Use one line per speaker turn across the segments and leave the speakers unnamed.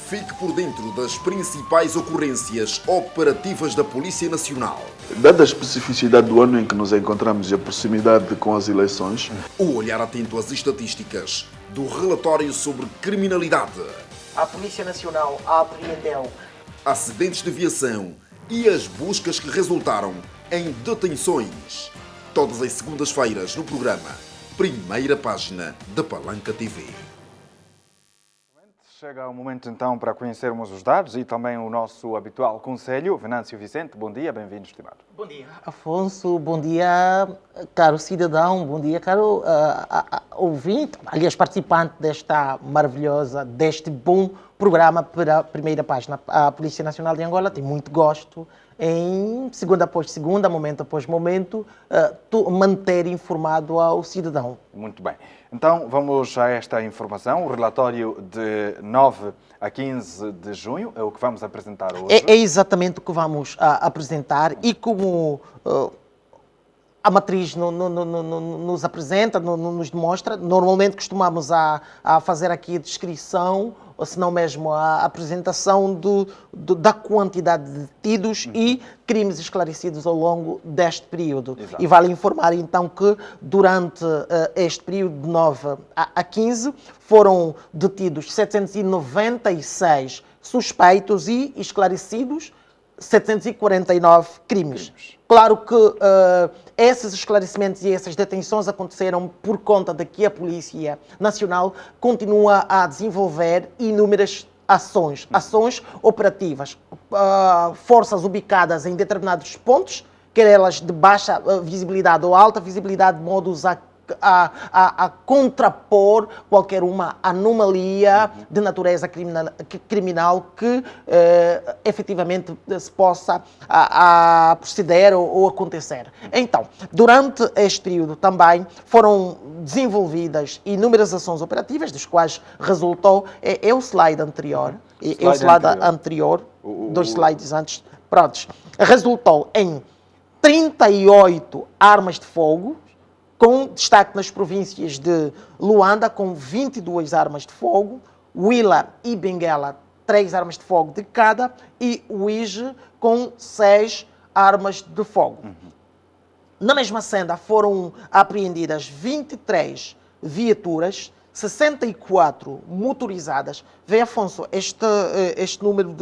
Fique por dentro das principais ocorrências operativas da Polícia Nacional.
Dada a especificidade do ano em que nos encontramos e a proximidade com as eleições,
O olhar atento às estatísticas do relatório sobre criminalidade,
A Polícia Nacional apreendeu
acidentes de viação e as buscas que resultaram em detenções. Todas as segundas-feiras no programa Primeira Página da Palanca TV.
Chega o momento então para conhecermos os dados e também o nosso habitual conselho. Venâncio Vicente, bom dia, bem-vindo, estimado.
Bom dia.
Afonso, bom dia, caro cidadão, bom dia, caro ouvinte, aliás, participante deste bom programa para a Primeira Página. A Polícia Nacional de Angola tem muito gosto em, segunda após segunda, momento após momento, manter informado ao cidadão.
Muito bem. Então, vamos a esta informação. O relatório de 9 a 15 de junho é o que vamos apresentar hoje.
É exatamente o que vamos apresentar e como a matriz nos apresenta, nos demonstra, normalmente costumamos a fazer aqui a descrição, ou se não mesmo a apresentação da quantidade de detidos e crimes esclarecidos ao longo deste período.
Exato.
E vale informar então que durante este período de 9 a 15 foram detidos 796 suspeitos e esclarecidos 749 crimes. Claro que esses esclarecimentos e essas detenções aconteceram por conta de que a Polícia Nacional continua a desenvolver inúmeras ações operativas, forças ubicadas em determinados pontos, quer elas de baixa visibilidade ou alta visibilidade, de modo a contrapor qualquer uma anomalia de natureza criminal que efetivamente se possa proceder ou acontecer. Então, durante este período também foram desenvolvidas inúmeras ações operativas, das quais resultou, é o slide anterior, dois slides antes, prontos, resultou em 38 armas de fogo, com destaque nas províncias de Luanda, com 22 armas de fogo, Huila e Benguela, 3 armas de fogo de cada, e Uíge, com 6 armas de fogo. Na mesma senda foram apreendidas 23 viaturas, 64 motorizadas. Vê, Afonso, este número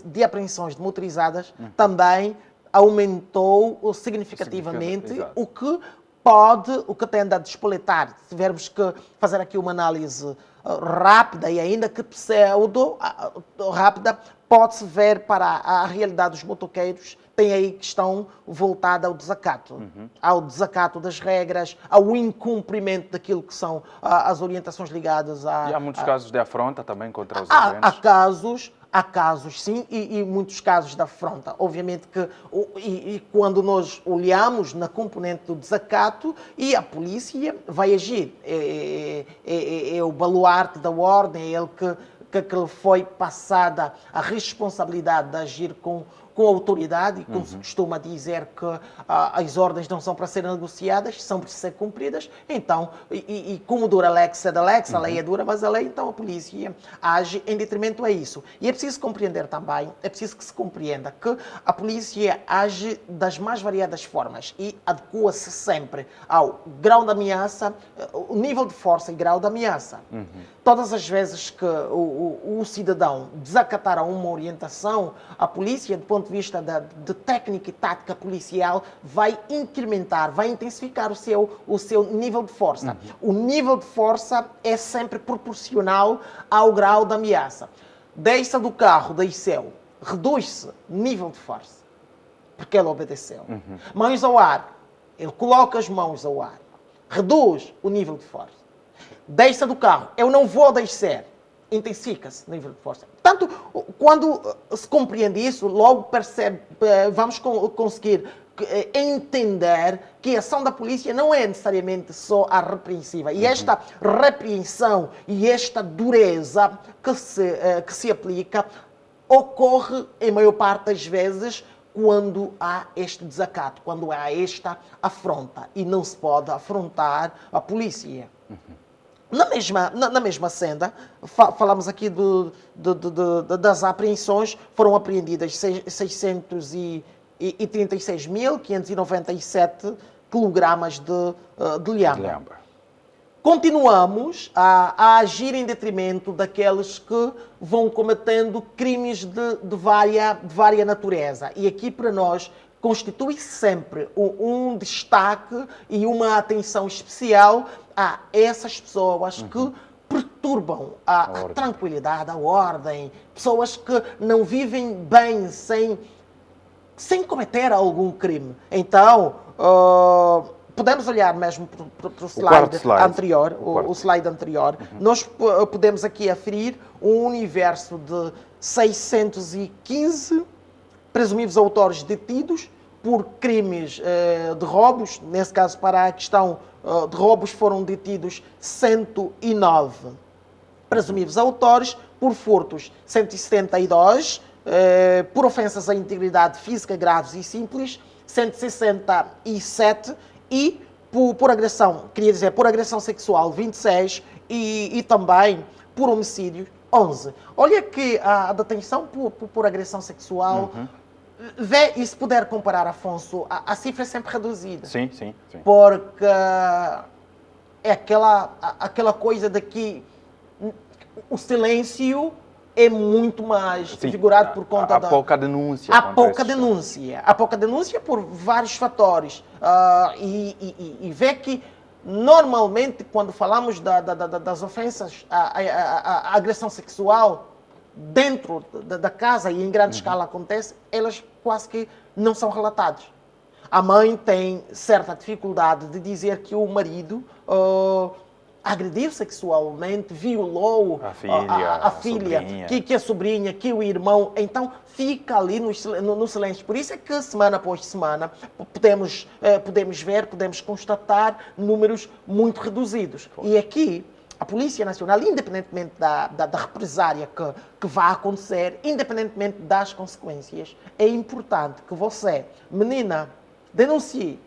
de apreensões de motorizadas também aumentou significativamente, o que tende a despoletar, se tivermos que fazer aqui uma análise rápida e ainda que pseudo-rápida, pode-se ver para a realidade dos motoqueiros, tem aí questão voltada ao desacato das regras, ao incumprimento daquilo que são as orientações ligadas a...
E há muitos casos de afronta também contra os agentes.
Há casos, sim, e muitos casos de afronta. Obviamente que, quando nós olhamos na componente do desacato, e a polícia vai agir. É o baluarte da ordem, é ele que lhe foi passada a responsabilidade de agir com autoridade, e como se costuma dizer que as ordens não são para ser negociadas, são para ser cumpridas. Então, e como dura lex sed lex, a lei é dura, mas a lei, então a polícia age em detrimento a isso. E é preciso compreender também, é preciso que se compreenda que a polícia age das mais variadas formas e adequa-se sempre ao grau de ameaça, o nível de força e grau de ameaça. Todas as vezes que o cidadão desacatar a uma orientação, a polícia, do ponto de vista de técnica e tática policial, vai incrementar, vai intensificar o seu nível de força. O nível de força é sempre proporcional ao grau de ameaça. Deixa do carro, desceu, reduz-se nível de força, porque ele obedeceu. Mãos ao ar, ele coloca as mãos ao ar, reduz o nível de força. Deixa do carro, eu não vou descer, intensifica-se o nível de força. Portanto, quando se compreende isso, logo vamos conseguir entender que a ação da polícia não é necessariamente só a repreensiva. E esta repreensão e esta dureza que se aplica ocorre, em maior parte das vezes, quando há este desacato, quando há esta afronta. E não se pode afrontar a polícia. Na mesma senda, falamos aqui das apreensões, foram apreendidas 636.597 quilogramas de lhamba. Continuamos a agir em detrimento daqueles que vão cometendo crimes de vária natureza. E aqui, para nós, constitui sempre um destaque e uma atenção especial a essas pessoas que perturbam a tranquilidade, a ordem, pessoas que não vivem bem sem cometer algum crime. Então, podemos olhar mesmo para o slide anterior, o slide anterior. Nós podemos aqui aferir um universo de 615 presumíveis autores detidos por crimes de roubos. Nesse caso, para a questão de roubos, foram detidos 109 presumíveis autores, por furtos 172, por ofensas à integridade física graves e simples 167 e por agressão, queria dizer, por agressão sexual 26 e também por homicídio 11. Olha que a detenção por agressão sexual, vê, e se puder comparar, Afonso, a cifra é sempre reduzida.
Sim.
Porque é aquela coisa de que o silêncio é muito mais figurado por conta da...
Há pouca denúncia.
Há pouca denúncia por vários fatores. E vê que, normalmente, quando falamos das ofensas, a agressão sexual dentro da casa e em grande escala acontece, elas quase que não são relatadas. A mãe tem certa dificuldade de dizer que o marido agrediu sexualmente, violou a filha, que a sobrinha, que o irmão. Então, fica ali no silêncio. Por isso é que, semana após semana, podemos ver, podemos constatar números muito reduzidos. E aqui, a Polícia Nacional, independentemente da represária que vai acontecer, independentemente das consequências, é importante que você, menina, denuncie.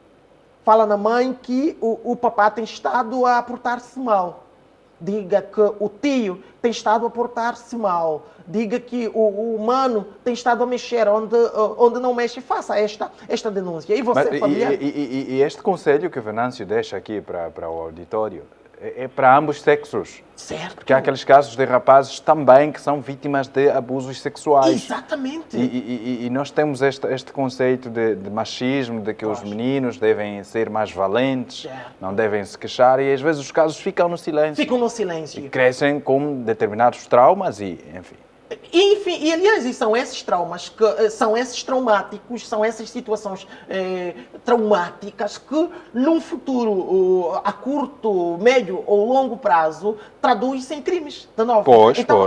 Fala na mãe que o papá tem estado a portar-se mal. Diga que o tio tem estado a portar-se mal. Diga que o mano tem estado a mexer onde não mexe. Faça esta denúncia. E você, familiar?
E este conselho que o Venâncio deixa aqui para o auditório é para ambos sexos.
Certo.
Porque há aqueles casos de rapazes também que são vítimas de abusos sexuais.
Exatamente.
E nós temos este conceito de machismo, de que os meninos devem ser mais valentes, não devem se queixar, e às vezes os casos ficam no silêncio. E crescem com determinados traumas e, enfim.
E aliás, são esses traumas, são esses traumáticos, são essas situações traumáticas que, num futuro, a curto, médio ou longo prazo, traduz-se em crimes, de novo.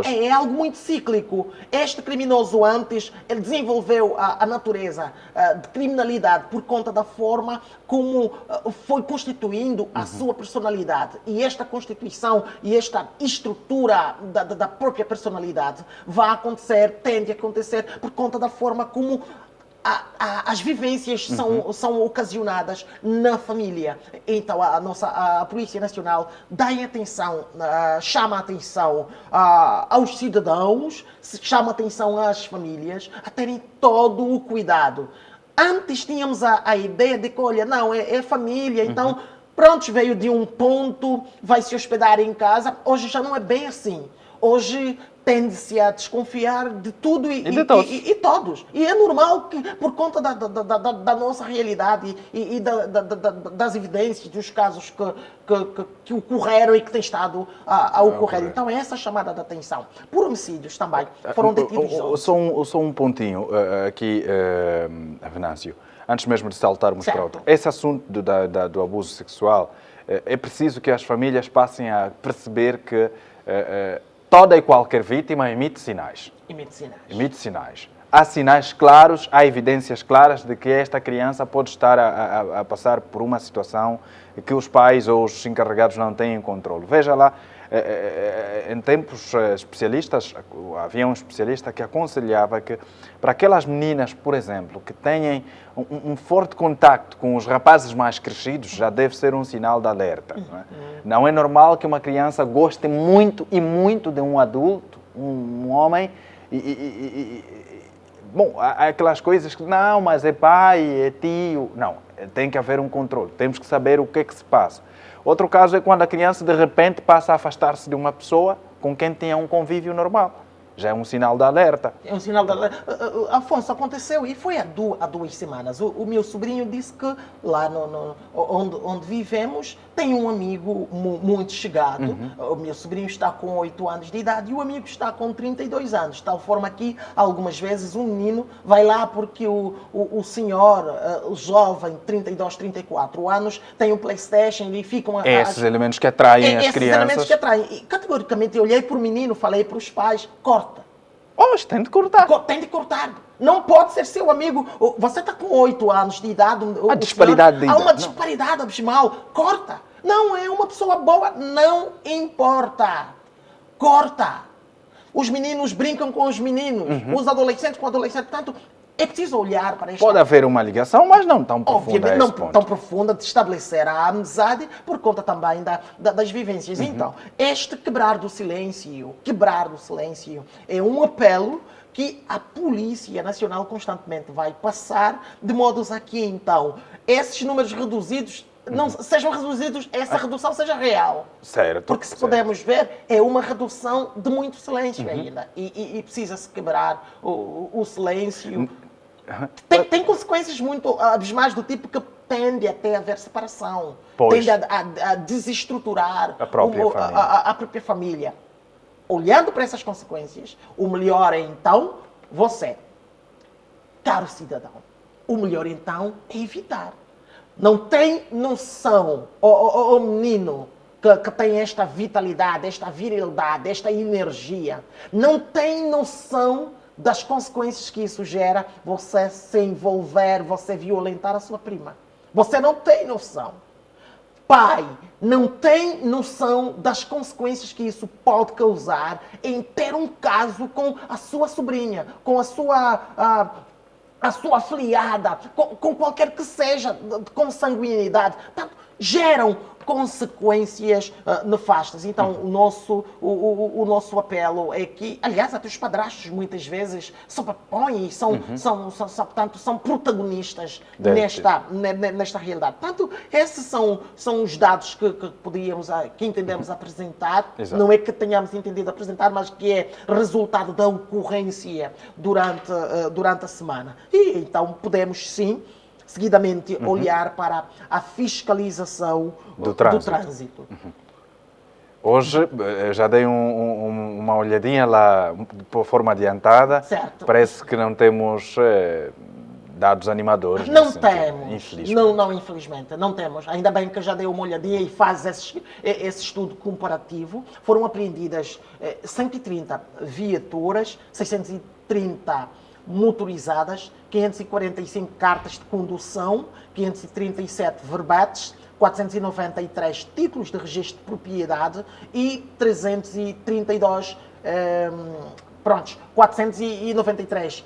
É algo muito cíclico. Este criminoso antes, ele desenvolveu a natureza de criminalidade por conta da forma como foi constituindo a sua personalidade. E esta constituição e esta estrutura da própria personalidade tende a acontecer por conta da forma como as vivências são ocasionadas na família. Então, a Polícia Nacional chama a atenção aos cidadãos, chama a atenção às famílias a terem todo o cuidado. Antes tínhamos a ideia de que, olha, não, é família, então, pronto, veio de um ponto, vai se hospedar em casa. Hoje já não é bem assim. Hoje tende-se a desconfiar de tudo e todos. E é normal que, por conta da nossa realidade e das evidências dos casos que ocorreram e que têm estado a ocorrer. Então, é essa chamada de atenção. Por homicídios também foram detidos.
Só um pontinho aqui, Venâncio. Antes mesmo de saltarmos para outro. Esse assunto do abuso sexual, é preciso que as famílias passem a perceber que toda e qualquer vítima emite sinais. Emite sinais. Há sinais claros, há evidências claras de que esta criança pode estar a passar por uma situação que os pais ou os encarregados não têm controle. Veja lá, Em tempos especialistas, havia um especialista que aconselhava que para aquelas meninas, por exemplo, que têm um forte contacto com os rapazes mais crescidos, já deve ser um sinal de alerta. Não é normal que uma criança goste muito e muito de um adulto, um homem, bom, há aquelas coisas que, não, mas é pai, é tio. Não, tem que haver um controle. Temos que saber o que é que se passa. Outro caso é quando a criança, de repente, passa a afastar-se de uma pessoa com quem tinha um convívio normal. Já é um sinal de alerta.
É um sinal de alerta. Afonso, aconteceu e foi há 2 semanas. O meu sobrinho disse que lá onde vivemos tem um amigo muito chegado. O meu sobrinho está com 8 anos de idade e o amigo está com 32 anos. De tal forma que, algumas vezes, um menino vai lá porque o senhor, o jovem, 32, 34 anos, tem um PlayStation e ficam...
Esses elementos que atraem as
esses
crianças.
Elementos que atraem. E, categoricamente, eu olhei para o menino, falei para os pais, corta.
Hoje tem de cortar.
Tem de cortar. Não pode ser seu amigo. Você está com 8 anos de idade.
A disparidade de idade.
Há uma disparidade abismal. Corta. Não é uma pessoa boa. Não importa. Corta. Os meninos brincam com os meninos. Os adolescentes com adolescentes. Portanto, é preciso olhar para esta...
Pode haver uma ligação, mas não tão profunda.
Obviamente, não tão profunda, de estabelecer a amizade por conta também das vivências. Então, este quebrar do silêncio é um apelo que a Polícia Nacional constantemente vai passar, de modo a que, então, esses números reduzidos não sejam reduzidos, essa redução seja real.
Certo.
Porque, se pudermos ver, é uma redução de muito silêncio ainda. E precisa-se quebrar o silêncio. Tem consequências muito abismais, do tipo que tende até a haver separação.
Pois.
Tende a desestruturar
A própria família.
a própria família. Olhando para essas consequências, o melhor é, então, você, caro cidadão, o melhor, então, é evitar. Não tem noção, o menino que tem esta vitalidade, esta virilidade, esta energia, não tem noção das consequências que isso gera, você se envolver, você violentar a sua prima. Você não tem noção. Pai, não tem noção das consequências que isso pode causar em ter um caso com a sua sobrinha, com a sua afilhada, com qualquer que seja, de consanguinidade. Portanto, geram consequências nefastas. Então, o nosso apelo é que, aliás, até os padrastos muitas vezes sobrepõem e portanto, são protagonistas nesta realidade. Portanto, esses são os dados que entendemos apresentar.
Exato.
Não é que tenhamos entendido apresentar, mas que é resultado da ocorrência durante a semana. E então podemos, sim, seguidamente olhar para a fiscalização do trânsito.
Hoje, já dei uma olhadinha lá, de forma adiantada.
Certo.
Parece que não temos dados animadores.
Não
nesse sentido,
temos.
infelizmente.
Não, infelizmente. Não temos. Ainda bem que já dei uma olhadinha e faz esse estudo comparativo. Foram apreendidas 130 viaturas, 630 motorizadas, 545 cartas de condução, 537 verbetes, 493 títulos de registro de propriedade e 332 493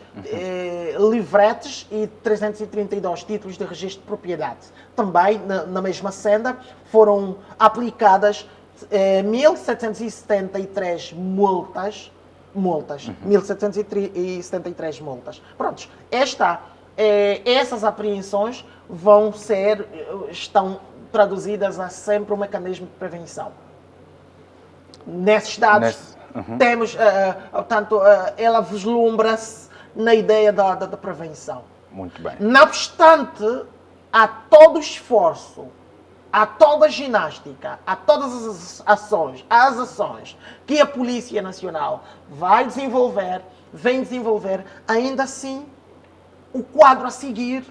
livretes e 332 títulos de registro de propriedade. Também, na mesma senda, foram aplicadas 1.773 multas, 1.773 multas. Prontos, essas apreensões estão traduzidas a sempre um mecanismo de prevenção. Nesses dados, temos, portanto, ela vislumbra-se na ideia da prevenção.
Muito bem.
Não obstante, há todo o esforço, há toda a ginástica, há todas as ações que a Polícia Nacional vem desenvolver, ainda assim, o quadro a seguir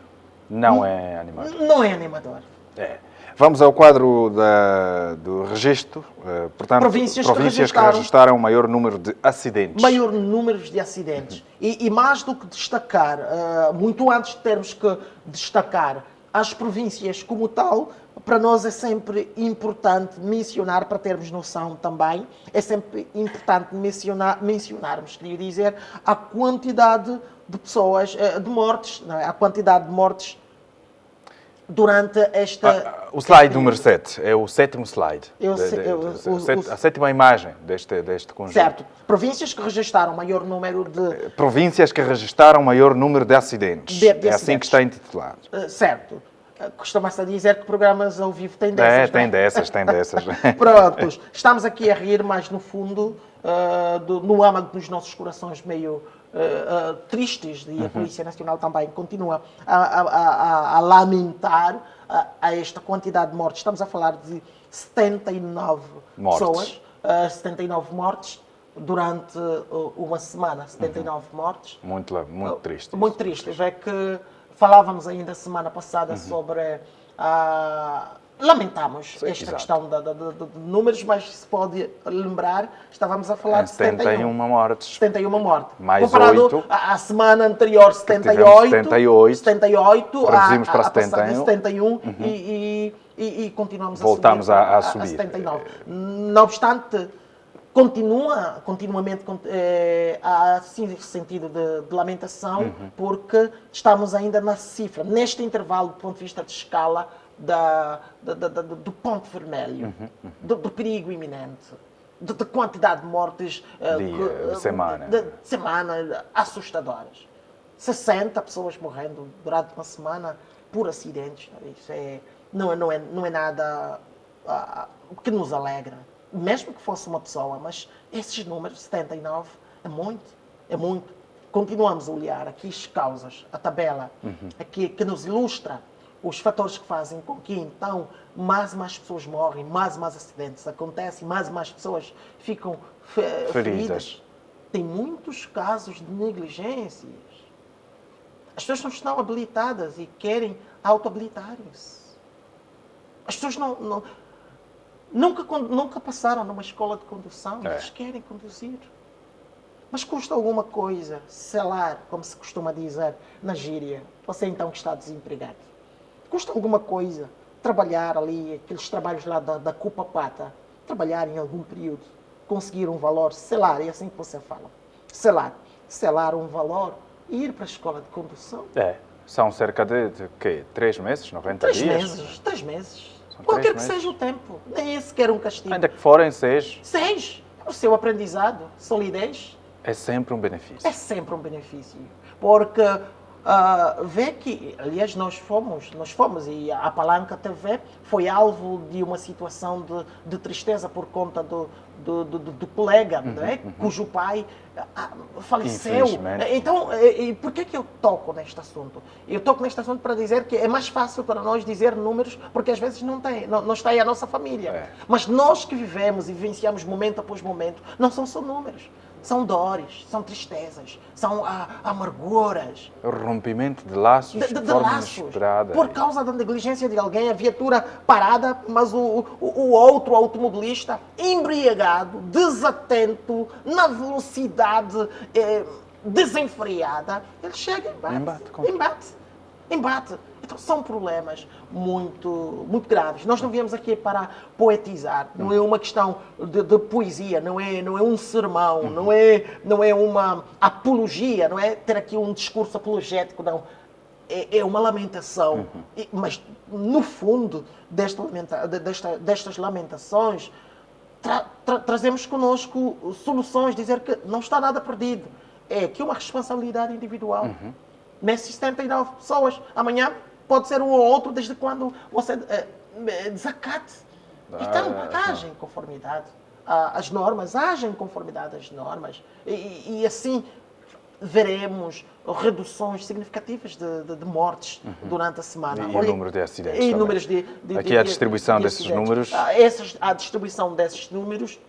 não é animador.
Não é animador.
Vamos ao quadro do registro. Portanto, províncias que registraram o maior número de acidentes.
Maior número de acidentes. E mais do que destacar, muito antes de termos que destacar as províncias como tal, para nós é sempre importante mencionar, para termos noção também, é sempre importante mencionarmos, queria dizer, a quantidade de pessoas, de mortes, não é? A quantidade de mortes durante esta...
O slide número 7, é o sétimo slide. A sétima imagem deste conjunto.
Certo. Províncias que registraram maior número de...
Províncias que registaram maior número de acidentes.
De
é assim
acidentes.
que está intitulado.
Certo. Costuma-se a dizer que programas ao vivo têm dessas,
Tem
não é?
dessas.
Prontos. Estamos aqui a rir, mas no fundo, no âmago dos nossos corações meio tristes, e a Polícia Nacional também continua a lamentar a esta quantidade de mortes. Estamos a falar de 79 pessoas, 79 mortes durante uma semana, 79 mortes.
Muito triste.
Muito triste. É que falávamos ainda semana passada sobre lamentamos esta
exato.
questão de números, mas se pode lembrar, estávamos a falar de
71 mortes.
71 mortes.
Mais
comparado
8.
à semana anterior,
78.
78
Reduzimos para
passar de
71.
71 e continuamos
Voltamos
a
subir.
a 79. Não obstante, continuamente há sim, sentido de lamentação, porque estamos ainda na cifra, neste intervalo do ponto de vista de escala, do ponto vermelho, do perigo iminente, de quantidade de mortes
de
semana assustadoras. 60 pessoas morrendo durante uma semana por acidentes. Isso não é nada que nos alegra. Mesmo que fosse uma pessoa, mas esses números, 79, é muito. Continuamos a olhar aqui as causas, a tabela, aqui, que nos ilustra os fatores que fazem com que, então, mais pessoas morrem, mais acidentes acontecem, mais pessoas ficam feridas. Tem muitos casos de negligências. As pessoas não estão habilitadas e querem auto-habilitarem-se. As pessoas nunca passaram numa escola de condução, mas querem conduzir. Mas custa alguma coisa selar, como se costuma dizer na gíria, você então que está desempregado. Custa alguma coisa trabalhar ali, aqueles trabalhos lá da culpa pata, trabalhar em algum período, conseguir um valor, selar, é assim que você fala. Selar um valor e ir para a escola de condução.
São cerca de quê? 3 meses, 90 dias?
3 meses. Qualquer que seja o tempo, nem é sequer um castigo.
Ainda que forem 6.
6, o seu aprendizado, solidez.
É sempre um benefício.
É sempre um benefício. Porque vê que, aliás, nós fomos e a Palanca TV foi alvo de uma situação de tristeza por conta do colega, não é? Cujo pai faleceu. Então, por que eu toco neste assunto? Eu toco neste assunto para dizer que é mais fácil para nós dizer números, porque às vezes não está aí a nossa família. Mas nós que vivemos e vivenciamos momento após momento, não são só números. São dores, são tristezas, são amarguras.
O rompimento de laços de forma inesperada.
Por causa da negligência de alguém, a viatura parada, mas o outro automobilista embriagado, desatento, na velocidade desenfreada, ele chega e embate. Então, são problemas muito graves. Nós não viemos aqui para poetizar. Não é uma questão de poesia, não é um sermão, não é uma apologia, não é ter aqui um discurso apologético, não. É uma lamentação. Mas, no fundo destas lamentações, trazemos connosco soluções, dizer que não está nada perdido. É aqui uma responsabilidade individual. Nessas 79 pessoas, amanhã pode ser um ou outro, desde quando você desacate. Então, agem em conformidade às normas, agem em conformidade às normas. E assim veremos reduções significativas de mortes durante a semana.
E o número de acidentes
e
também.
Números
Aqui a distribuição desses números.
A distribuição desses números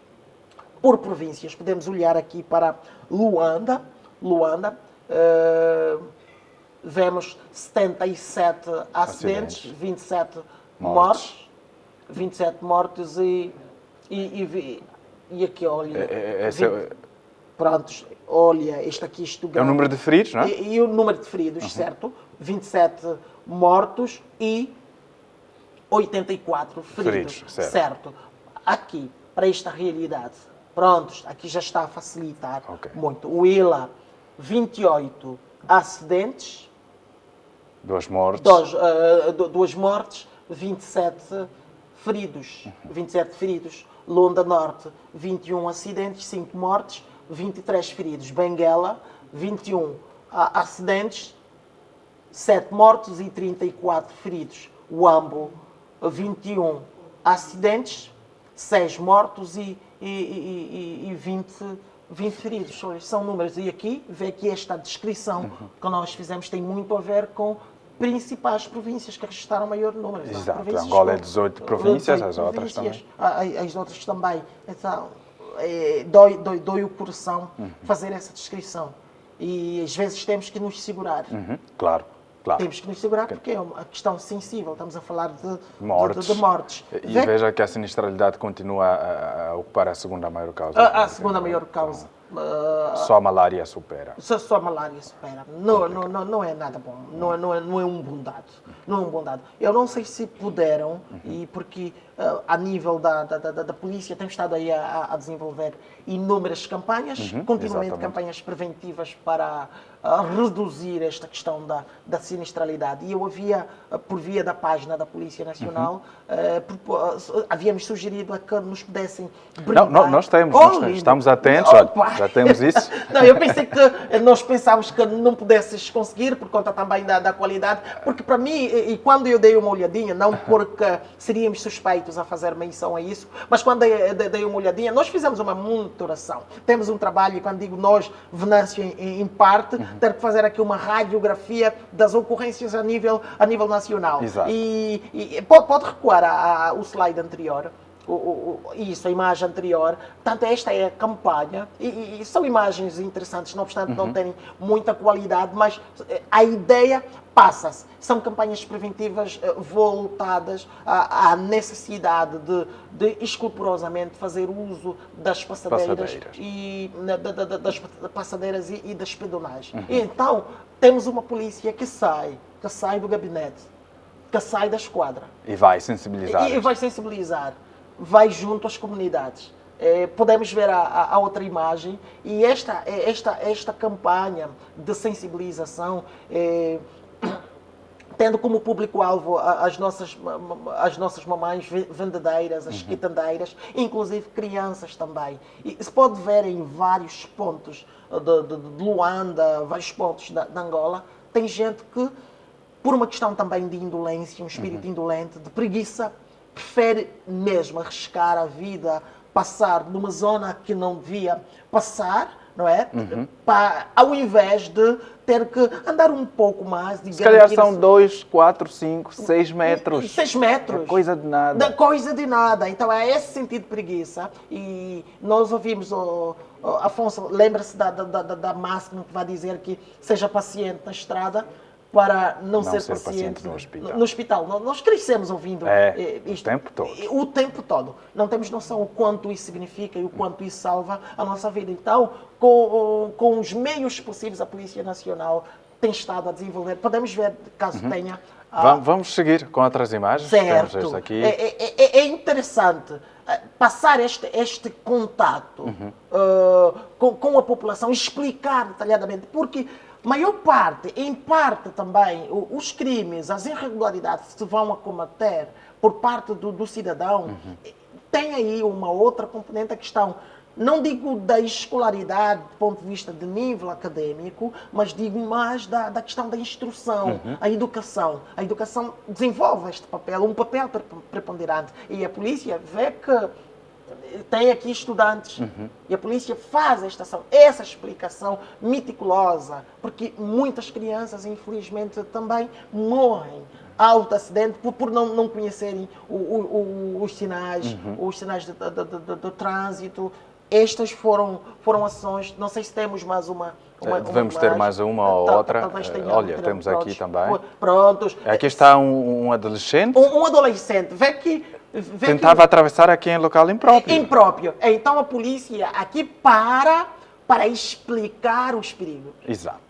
por províncias. Podemos olhar aqui para Luanda. Vemos 77 acidentes, 27 mortes. 27 mortes e aqui, olha... Prontos, olha, este aqui
é o número de feridos, não é?
E o número de feridos, certo? 27 mortos e 84 feridos.
Certo.
Aqui, para esta realidade, prontos, aqui já está a facilitar
Ok.
muito. O ILA, 28 acidentes,
2 mortes.
duas mortes, 27 feridos. 27 feridos. Londa Norte, 21 acidentes, 5 mortes, 23 feridos. Benguela, 21 acidentes, 7 mortos e 34 feridos. Uambo, 21 acidentes, 6 mortos e 20 feridos. São números. E aqui, vê que esta descrição que nós fizemos tem muito a ver com principais províncias que registraram maior número.
Exato. Angola é 18 províncias, as outras também.
As outras também. Então, dói o coração fazer essa descrição. E às vezes temos que nos segurar.
Claro.
Temos que nos segurar porque é uma questão sensível. Estamos a falar de mortes.
E veja que a sinistralidade continua a ocupar a segunda maior causa.
A segunda maior causa.
Só a malária supera.
Só a malária supera. Não é nada bom. Não é um bom dado. Não é um bom dado. Eu não sei se puderam, e porque a nível da polícia temos estado aí a desenvolver inúmeras campanhas, continuamente
exatamente.
campanhas preventivas para reduzir esta questão da sinistralidade. E eu havia, por via da página da Polícia Nacional, havíamos sugerido a que nos pudessem brindar.
Não, nós temos. Estamos atentos, já temos isso.
Não, eu pensei que nós pensávamos que não pudesses conseguir por conta também da qualidade, porque para mim, e quando eu dei uma olhadinha, não porque seríamos suspeitos a fazer menção a isso, mas quando dei uma olhadinha, nós fizemos uma monitoração. Temos um trabalho, e quando digo nós, Venâncio em parte, ter que fazer aqui uma radiografia das ocorrências a nível nacional.
Exato.
E pode recuar o slide anterior. A imagem anterior. Portanto, esta é a campanha e são imagens interessantes, não obstante não terem muita qualidade, mas a ideia passa-se. São campanhas preventivas voltadas à necessidade de escrupulosamente fazer uso das passadeiras e das pedonais. E então, temos uma polícia que sai do gabinete, que sai da esquadra.
E vai sensibilizar.
E vai sensibilizar. Vai junto às comunidades. Podemos ver a outra imagem e esta campanha de sensibilização, tendo como público-alvo as nossas mamães vendedeiras, as quitandeiras, inclusive crianças também. E se pode ver em vários pontos de Luanda, vários pontos de Angola, tem gente que, por uma questão também de indolência, um espírito indolente, de preguiça, prefere mesmo arriscar a vida, passar numa zona que não devia passar, não é? Ao invés de ter que andar um pouco mais. Se
calhar são 2, 4, 5, 6 metros.
6 metros.
É coisa de nada.
Coisa de nada. Então é esse sentido de preguiça. E nós ouvimos, Afonso, lembra-se da máxima que vai dizer que seja paciente na estrada, para não ser paciente no hospital. Nós crescemos ouvindo isto.
O tempo todo.
O tempo todo. Não temos noção o quanto isso significa e o quanto isso salva a nossa vida. Então, com os meios possíveis, a Polícia Nacional tem estado a desenvolver. Podemos ver, caso tenha...
Vamos seguir com outras imagens.
Certo.
Temos esta aqui.
É interessante passar este contato com a população, explicar detalhadamente, porque em parte também, os crimes, as irregularidades que se vão a combater por parte do cidadão, tem aí uma outra componente, a questão, não digo da escolaridade do ponto de vista de nível acadêmico, mas digo mais da questão da instrução, a educação. A educação desenvolve este papel, um papel preponderante. E a polícia vê que tem aqui estudantes e a polícia faz essa explicação meticulosa, porque muitas crianças, infelizmente, também morrem ao acidente por não conhecerem os sinais do trânsito. Estas foram ações, não sei se temos mais uma.
Devemos ter mais uma ou outra. Olha, temos aqui também.
Prontos.
Aqui está um adolescente.
Um adolescente.
Tentava atravessar aqui em local impróprio.
Impróprio. Então a polícia aqui para explicar os perigos.
Exato.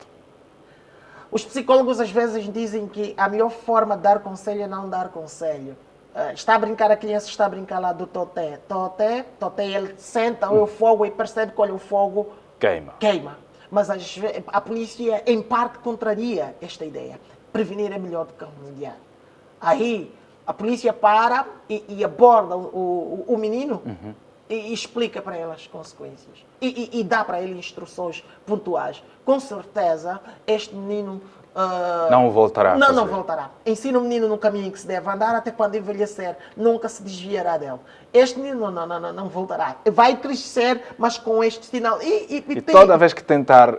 Os psicólogos às vezes dizem que a melhor forma de dar conselho é não dar conselho. está a brincar, a criança está a brincar lá do toté. Toté, ele senta o fogo e percebe que olha, o fogo queima. Mas a polícia, em parte, contraria esta ideia. Prevenir é melhor do que remediar. Aí, a polícia para e aborda o menino e explica para ele as consequências. E dá para ele instruções pontuais. Com certeza, este menino...
não voltará.
Não voltará. Ensina o menino no caminho que se deve andar até quando envelhecer. Nunca se desviará dele. Este menino não voltará. Vai crescer, mas com este sinal.
E toda vez que tentar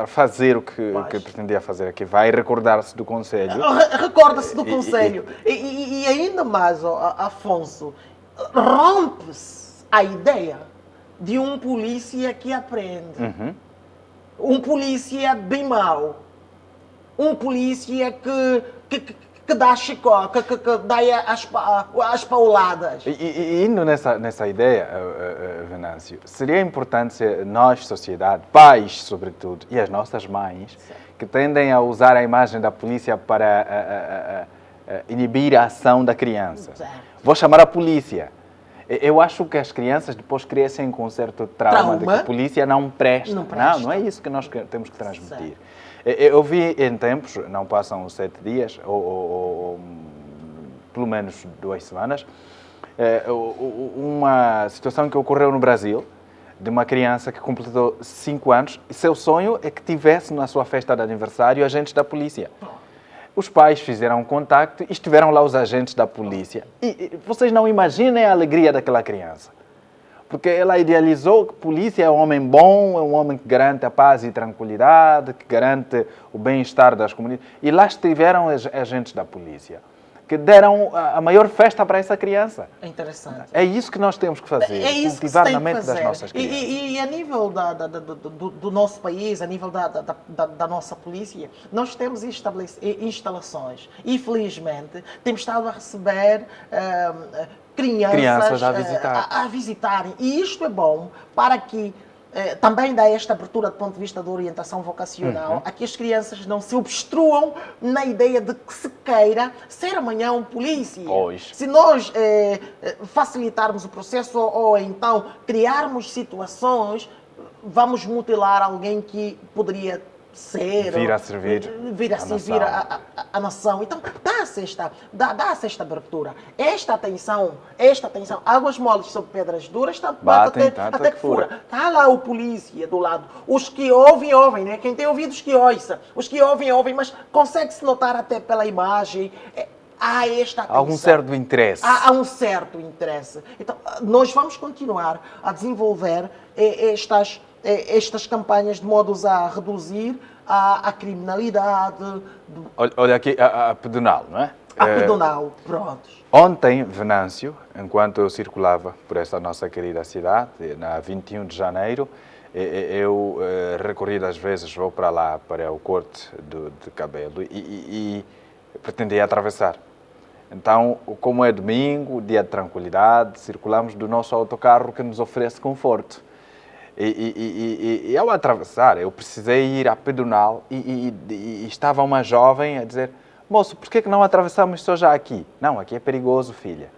fazer o que pretendia fazer aqui, vai recordar-se do conselho.
Recorda-se do conselho. E ainda mais, Afonso, rompe-se a ideia de um polícia que aprende. Um polícia bem mau. Um polícia que dá chicote, que dá as pauladas.
E indo nessa ideia, Venâncio, seria importante ser nós, sociedade, pais sobretudo, e as nossas mães, que tendem a usar a imagem da polícia para inibir a ação da criança. Vou chamar a polícia. Eu acho que as crianças depois crescem com um certo trauma de que a polícia não presta. Não é isso que nós temos que transmitir. Eu vi em tempos, não passam 7 dias, ou pelo menos 2 semanas, uma situação que ocorreu no Brasil, de uma criança que completou 5 anos, e seu sonho é que tivesse na sua festa de aniversário agentes da polícia. Os pais fizeram contacto e estiveram lá os agentes da polícia. E vocês não imaginem a alegria daquela criança. Porque ela idealizou que a polícia é um homem bom, é um homem que garante a paz e tranquilidade, que garante o bem-estar das comunidades. E lá estiveram os agentes da polícia, que deram a maior festa para essa criança.
É interessante.
É isso que nós temos que fazer, cultivar na mente das nossas crianças.
E a nível do nosso país, a nível da nossa polícia, nós temos instalações. E, felizmente, temos estado a receber crianças a visitarem. E isto é bom para que também dá esta abertura do ponto de vista da orientação vocacional, a que as crianças não se obstruam na ideia de que se queira ser amanhã um polícia. Se nós facilitarmos o processo ou então criarmos situações, vamos mutilar alguém que poderia vir a servir a nação. Então, dá-se esta abertura. Esta atenção, águas moles sobre pedras duras, tanto bate até que fura. Está lá o polícia do lado. Os que ouvem, né? Quem tem ouvidos que ouça. Os que ouvem, mas consegue-se notar até pela imagem. Há esta atenção.
Há um certo interesse.
Há um certo interesse. Então, nós vamos continuar a desenvolver estas campanhas de modos a reduzir a criminalidade.
Olha aqui a pedonal, não é?
A pedonal, pronto.
Ontem, Venâncio, enquanto eu circulava por esta nossa querida cidade, na 21 de janeiro, eu recorridas vezes vou para lá, para o corte de cabelo, e pretendia atravessar. Então, como é domingo, dia de tranquilidade, circulamos do nosso autocarro que nos oferece conforto. E ao atravessar, eu precisei ir à pedonal e estava uma jovem a dizer: moço, por que não atravessamos só já aqui? Não, aqui é perigoso, filha.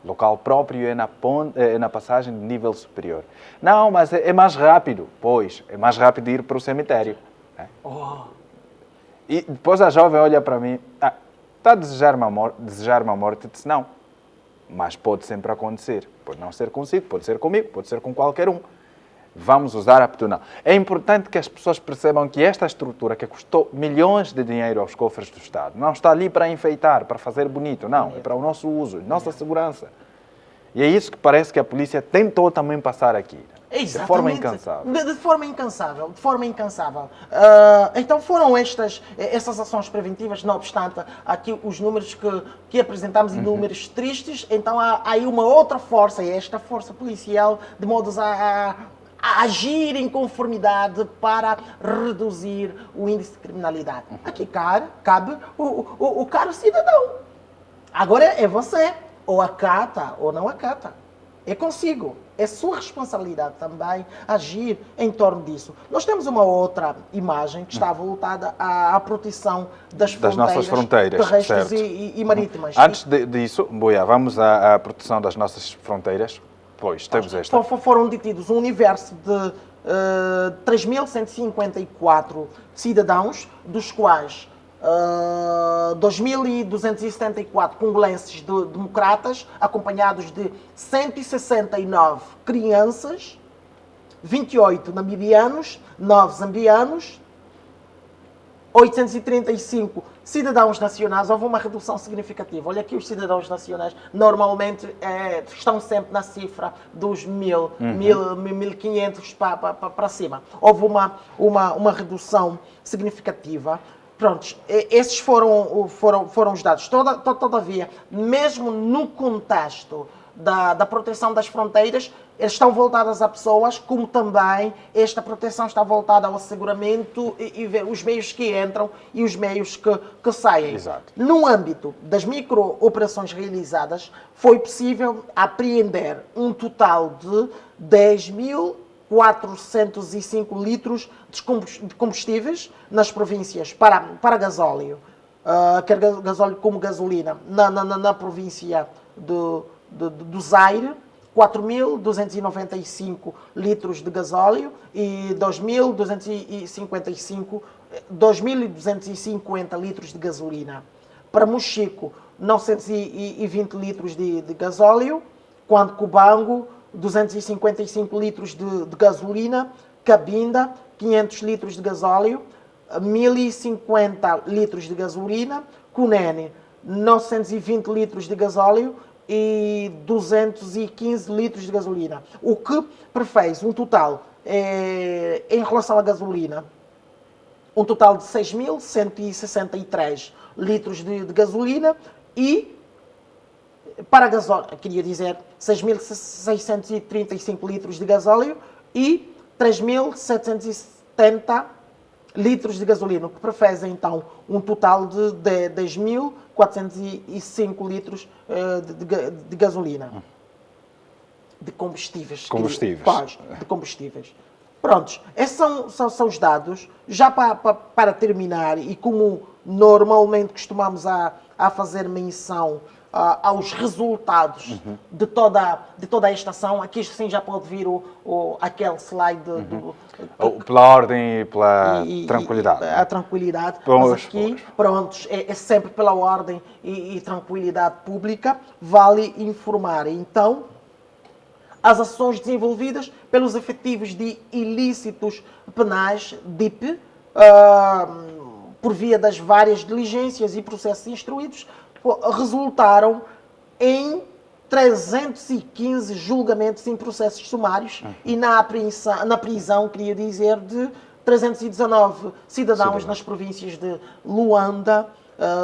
Local próprio é na passagem de nível superior. Não, mas é mais rápido. Pois, é mais rápido ir para o cemitério. E depois a jovem olha para mim: está a desejar-me a morte? Eu disse: não, mas pode sempre acontecer. Pode não ser consigo, pode ser comigo, pode ser com qualquer um. Vamos usar a pedonal. É importante que as pessoas percebam que esta estrutura, que custou milhões de dinheiro aos cofres do Estado, não está ali para enfeitar, para fazer bonito, não. É para o nosso uso, nossa segurança. E é isso que parece que a polícia tentou também passar aqui.
Exatamente.
De forma incansável.
De forma incansável. Então foram essas ações preventivas, não obstante aqui os números que apresentamos, e números tristes. Então há aí uma outra força, esta força policial, de modos a agir em conformidade para reduzir o índice de criminalidade. Aqui cabe o caro cidadão. Agora é você, ou acata ou não acata. É consigo. é sua responsabilidade também agir em torno disso. Nós temos uma outra imagem que está voltada à proteção das
nossas fronteiras
terrestres e marítimas.
Antes disso, Boia, vamos à proteção das nossas fronteiras. Pois, temos esta.
Foram detidos um universo de 3.154 cidadãos, dos quais 2.274 congolenses democratas, acompanhados de 169 crianças, 28 namibianos, 9 zambianos, 835 cidadãos nacionais. Houve uma redução significativa. Olha aqui, os cidadãos nacionais normalmente estão sempre na cifra dos 1.500 para cima. Houve uma redução significativa. Prontos, esses foram os dados. Todavia, mesmo no contexto da proteção das fronteiras, eles estão voltadas a pessoas, como também esta proteção está voltada ao asseguramento e ver os meios que entram e os meios que saem.
Exato.
No âmbito das micro-operações realizadas, foi possível apreender um total de 10.405 litros de combustíveis nas províncias para gasóleo, quer gasóleo como gasolina, na província do Zaire, 4.295 litros de gasóleo e 2.250 litros de gasolina. Para Mochico, 920 litros de gasóleo, quando Cubango, 255 litros de gasolina, Cabinda, 500 litros de gasóleo, 1.050 litros de gasolina, Cunene, 920 litros de gasóleo e 215 litros de gasolina. O que prefez um total, em relação à gasolina, um total de 6.163 litros de gasolina e para gasóleo, queria dizer 6.635 litros de gasóleo e 3.770 litros de gasolina, o que prefere então um total de 10.405 litros de gasolina. De combustíveis. De combustíveis. Prontos, esses são os dados. Já para terminar, e como normalmente costumamos a fazer menção aos resultados de toda esta ação, aqui sim já pode vir aquele slide
pela ordem e pela tranquilidade.
A tranquilidade.
Mas
aqui, prontos, é sempre pela ordem e tranquilidade pública. Vale informar. Então, as ações desenvolvidas pelos efetivos de ilícitos penais, DIP, por via das várias diligências e processos instruídos, resultaram em 315 julgamentos em processos sumários e na prisão, queria dizer, de 319 cidadãos nas províncias de Luanda,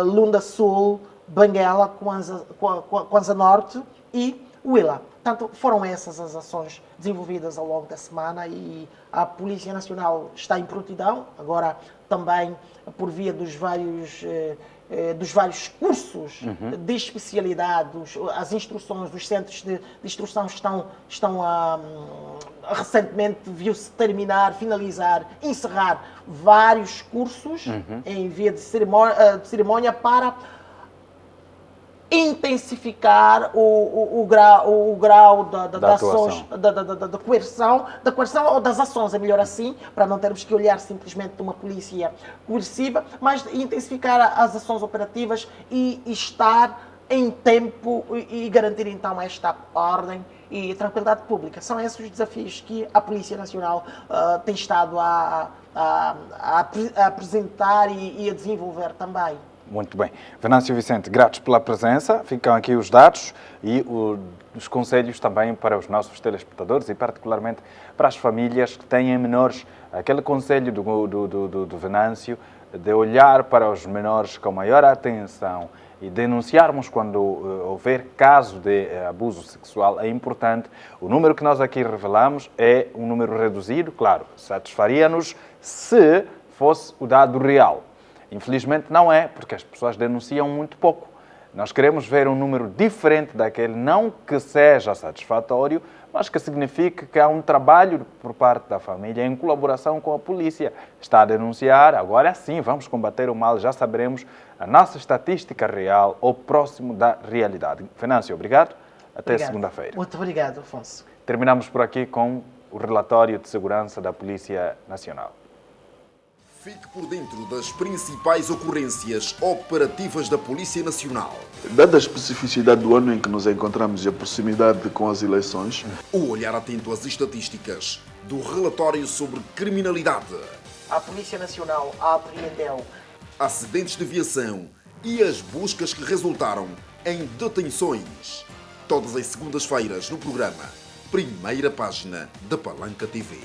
Lunda Sul, Benguela, Kwanza Norte e Huila. Portanto, foram essas as ações desenvolvidas ao longo da semana e a Polícia Nacional está em prontidão, agora também por via dos vários cursos de especialidade, as instruções, os centros de instrução estão recentemente viu-se terminar, finalizar, encerrar vários cursos em via de cerimónia para intensificar o grau da ações, da coerção ou das ações, é melhor assim, para não termos que olhar simplesmente de uma polícia coerciva, mas intensificar as ações operativas e estar em tempo e garantir então esta ordem e tranquilidade pública. São esses os desafios que a Polícia Nacional tem estado a apresentar e a desenvolver também.
Muito bem. Venâncio Vicente, gratos pela presença. Ficam aqui os dados e os conselhos também para os nossos telespectadores e particularmente para as famílias que têm menores. Aquele conselho do Venâncio de olhar para os menores com maior atenção e denunciarmos quando houver caso de abuso sexual é importante. O número que nós aqui revelamos é um número reduzido, claro, satisfaria-nos se fosse o dado real. Infelizmente não é, porque as pessoas denunciam muito pouco. Nós queremos ver um número diferente daquele, não que seja satisfatório, mas que signifique que há um trabalho por parte da família em colaboração com a polícia. Está a denunciar, agora sim vamos combater o mal, já saberemos a nossa estatística real ou próximo da realidade. Venâncio, obrigado. Até segunda-feira.
Muito obrigado, Afonso.
Terminamos por aqui com o relatório de segurança da Polícia Nacional.
Fique por dentro das principais ocorrências operativas da Polícia Nacional.
Dada a especificidade do ano em que nos encontramos e a proximidade com as eleições,
O olhar atento às estatísticas do relatório sobre criminalidade,
A Polícia Nacional apreendeu
acidentes de viação e as buscas que resultaram em detenções. Todas as segundas-feiras no programa Primeira Página da Palanca TV.